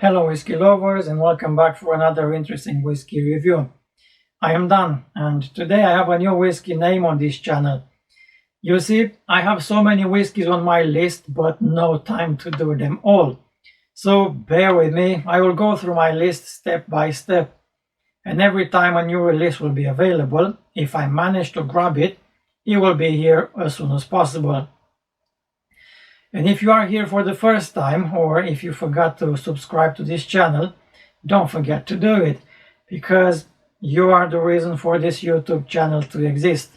Hello whiskey lovers, and welcome back for another interesting whiskey review. I am Dan, and today I have a new whiskey name on this channel. You see, I have so many whiskeys on my list, but no time to do them all. So bear with me, I will go through my list step by step. And every time a new release will be available, if I manage to grab it, it will be here as soon as possible. And if you are here for the first time, or if you forgot to subscribe to this channel, don't forget to do it, because you are the reason for this YouTube channel to exist.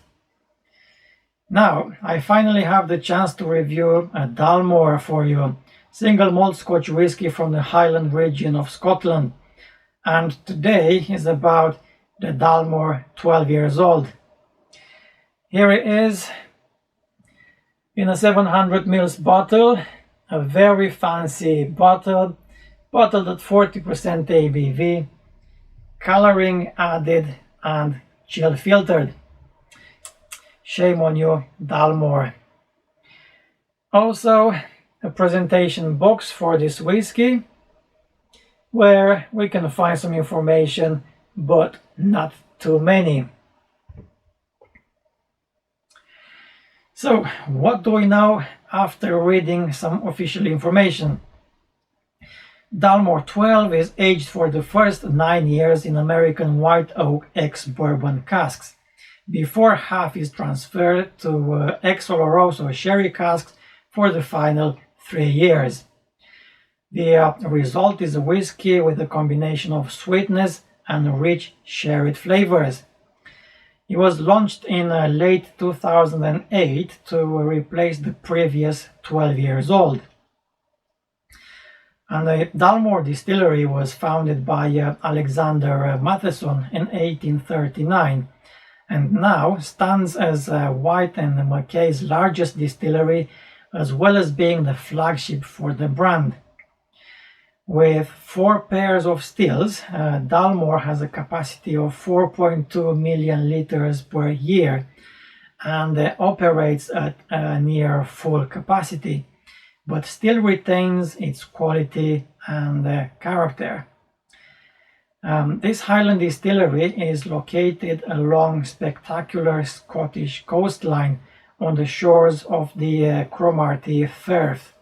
Now, I finally have the chance to review a Dalmore for you, single malt Scotch whiskey from the Highland region of Scotland. And today is about the Dalmore 12 years old. Here it is, in a 700 ml bottle, a very fancy bottle, bottled at 40% ABV, coloring added and chill filtered. Shame on you, Dalmore. Also, a presentation box for this whiskey, where we can find some information, but not too many. So, what do we know after reading some official information? Dalmore 12 is aged for the first 9 years in American white oak ex-bourbon casks, before half is transferred to ex-oloroso sherry casks for the final 3 years. The result is a whiskey with a combination of sweetness and rich sherry flavors. It was launched in late 2008 to replace the previous 12 years old. And the Dalmore distillery was founded by Alexander Matheson in 1839 and now stands as White and Mackay's largest distillery, as well as being the flagship for the brand. With 4 pairs of stills, Dalmore has a capacity of 4.2 million liters per year and operates at near full capacity, but still retains its quality and character. This Highland distillery is located along spectacular Scottish coastline on the shores of the Cromarty Firth.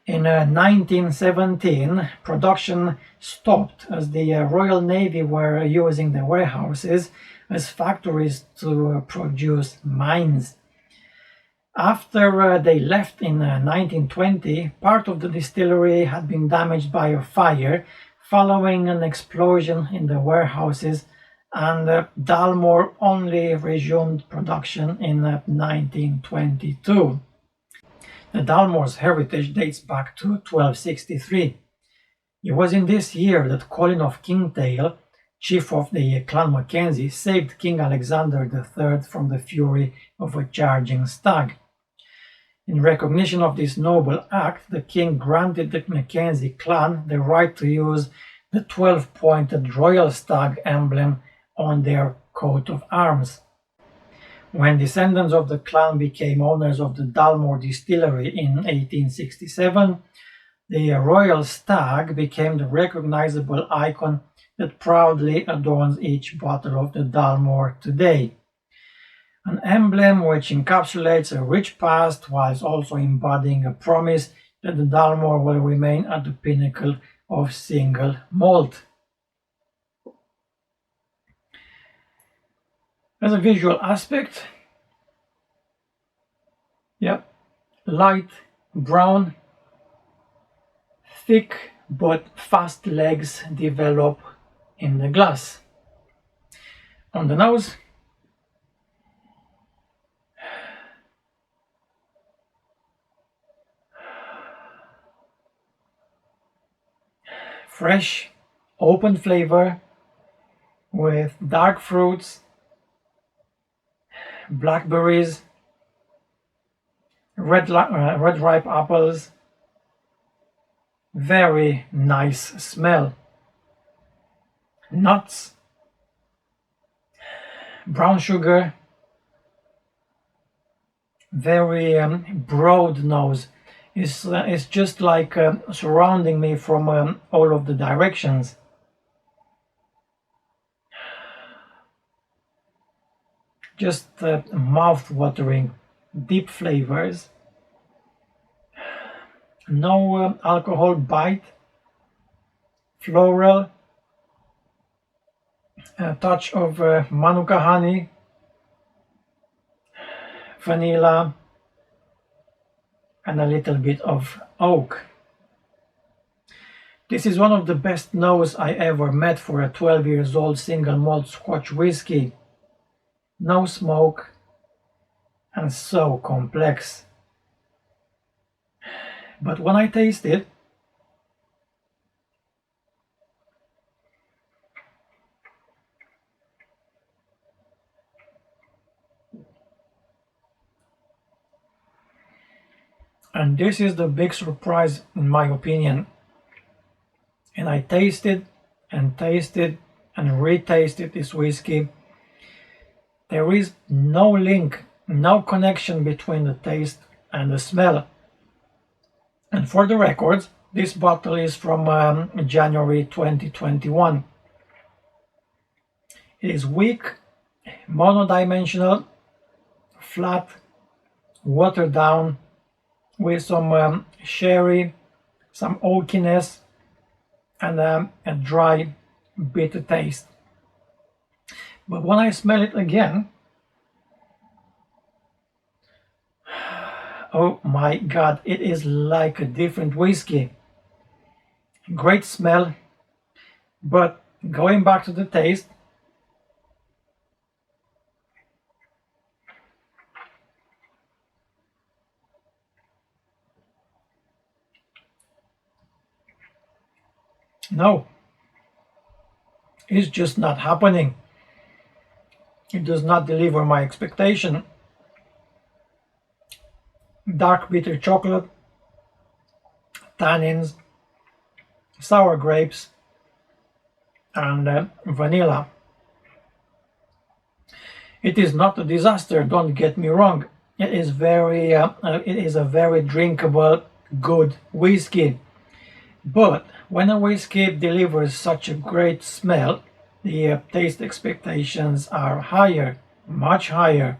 In 1917, production stopped as the Royal Navy were using the warehouses as factories to produce mines. After they left in 1920, part of the distillery had been damaged by a fire following an explosion in the warehouses, and Dalmore only resumed production in 1922. The Dalmore's heritage dates back to 1263. It was in this year that Colin of Kingtail, chief of the Clan Mackenzie, saved King Alexander III from the fury of a charging stag. In recognition of this noble act, the king granted the Mackenzie clan the right to use the 12-pointed royal stag emblem on their coat of arms. When descendants of the clan became owners of the Dalmore distillery in 1867, the royal stag became the recognizable icon that proudly adorns each bottle of the Dalmore today. An emblem which encapsulates a rich past whilst also embodying a promise that the Dalmore will remain at the pinnacle of single malt. As a visual aspect, light brown, thick but fast legs develop in the glass. On the nose, fresh, open flavor with dark fruits, blackberries, red ripe apples. Very nice smell. Nuts, brown sugar, very broad nose. is just like surrounding me from all of the directions. Just mouth-watering, deep flavors, no alcohol bite, floral, a touch of manuka honey, vanilla, and a little bit of oak. This is one of the best notes I ever met for a 12 years old single malt Scotch whiskey. No smoke and so complex. But when I taste it, and this is the big surprise in my opinion, and I tasted and tasted and retasted this whiskey, there is no link, no connection between the taste and the smell. And for the records, this bottle is from January 2021. It is weak, monodimensional, flat, watered down, with some sherry, some oakiness, and a dry, bitter taste. But when I smell it again, oh my god, it is like a different whiskey. Great smell, but going back to the taste, no, it's just not happening. It does not deliver my expectation. Dark bitter chocolate, tannins, sour grapes, and vanilla. It is not a disaster, don't get me wrong. It is a very drinkable, good whiskey. But when a whiskey delivers such a great smell, the taste expectations are higher, much higher.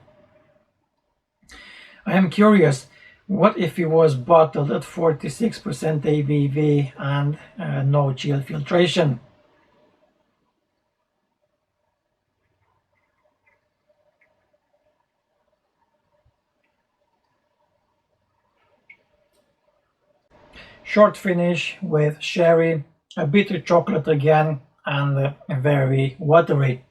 I am curious, what if it was bottled at 46% ABV and no chill filtration? Short finish with sherry, a bitter chocolate again, and very watery.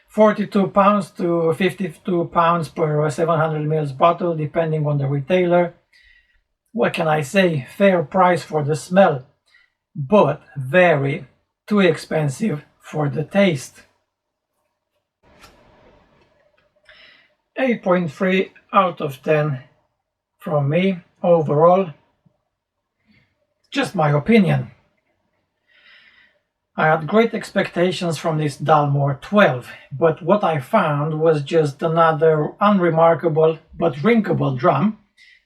42 pounds to 52 pounds per 700 ml bottle, depending on the retailer. What can I say? Fair price for the smell, but very too expensive for the taste. 8.3 out of 10 from me overall. Just my opinion. I had great expectations from this Dalmore 12, but what I found was just another unremarkable but drinkable dram.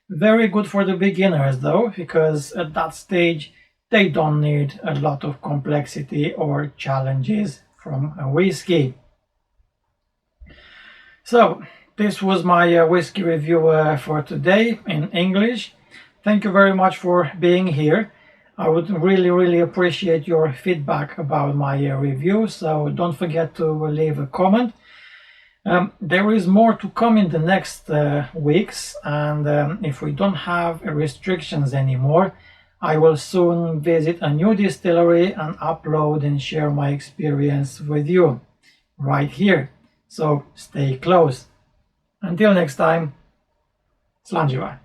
Very good for the beginners though, because at that stage they don't need a lot of complexity or challenges from a whiskey. So this was my whiskey review for today in English. Thank you very much for being here. I would really appreciate your feedback about my review, so don't forget to leave a comment. There is more to come in the next weeks, and if we don't have restrictions anymore, I will soon visit a new distillery and upload and share my experience with you right here. So stay close. Until next time, Slanjiva.